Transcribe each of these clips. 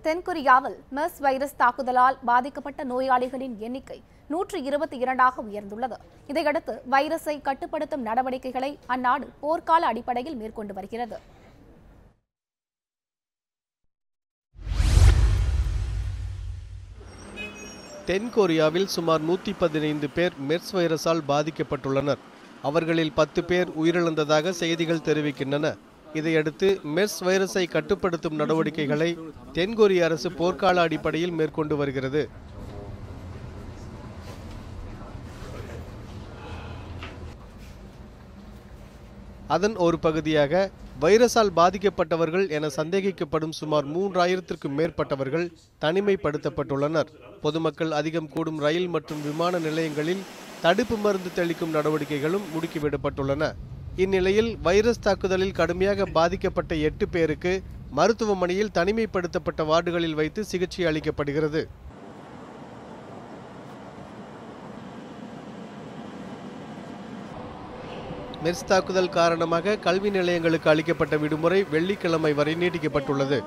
தென்கொரியாவில் Merz virus தாக்குதலால் பாதிக்கப்பட்ட நோயாளிகளின் எண்ணிக்கை 122ஆக உயர்ந்துள்ளது. இதையடுத்து வைரஸை கட்டுப்படுத்தும் நடவடிக்கைகளை அந்நாடு போர்க்கால அடிப்படையில் மேற்கொண்டு வருகிறது. தென்கொரியாவில் சுமார் 115 பேர் மெர்ஸ் வைரஸால் பாதிக்கப்பட்டுள்ளனர். அவர்களில் 10 பேர் உயிரிழந்ததாக செய்திகள் தெரிவிக்கின்றன. இதையடுத்து மெர்ஸ் வைரஸை கட்டுப்படுத்தும் நடவடிக்கைகளை தென்கொரிய அரசு போர்க்கால அடிப்படையில் மேற்கொண்டு வருகிறது. அதன் ஒரு பகுதியாக வைரஸால் பாதிக்கப்பட்டவர்கள் என சந்தேகிக்கப்படும் சுமார் 3000க்கும் மேற்பட்டவர்கள் தனிமைப்படுத்தப்பட்டுள்ளனர். பொதுமக்கள் அதிகம் கூடும் ரயில் மற்றும் விமான நிலையங்களில் தடுப்பு மருந்து தெளிக்கும் நடவடிக்கைகளும் முடுக்கிவிடப்பட்டுள்ளன. இந்நிலையில் வைரஸ் தாக்குதலில் கடுமையாக பாதிக்கப்பட்ட 8 பேருக்கு மருத்துவமனையில் தனிமைப்படுத்தப்பட்ட வார்டுகளில் வைத்து சிகிச்சை அளிக்கப்படுகிறது. மெர்ஸ் தாக்குதல் காரணமாக கல்வி நிலையங்களுக்கு அளிக்கப்பட்ட விடுமுறை வெள்ளிக்கிழமை வரை நீட்டிக்கப்பட்டுள்ளது.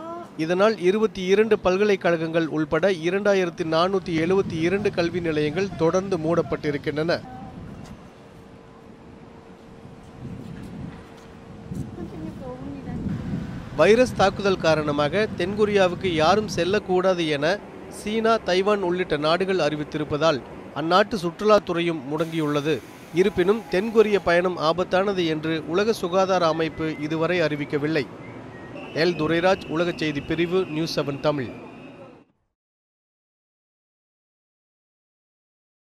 இதனால் 22 பல்கலைக்கழகங்கள் உள்பட 2472 கல்வி நிலையங்கள் தொடர்ந்து மூடப்பட்டிருக்கின்றன. வைரஸ் தாக்குதல் காரணமாக தென்கொரியாவுக்கு யாரும் செல்லக்கூடாது என சீனா, தைவான் உள்ளிட்ட நாடுகள் அறிவித்திருப்பதால் அந்நாட்டு சுற்றுலாத்துறையும் முடங்கியுள்ளது. இருப்பினும் தென்கொரிய பயணம் ஆபத்தானது என்று உலக சுகாதார அமைப்பு இதுவரை அறிவிக்கவில்லை. எல் துரைராஜ், உலக செய்தி பிரிவு, நியூஸ் 7 தமிழ்.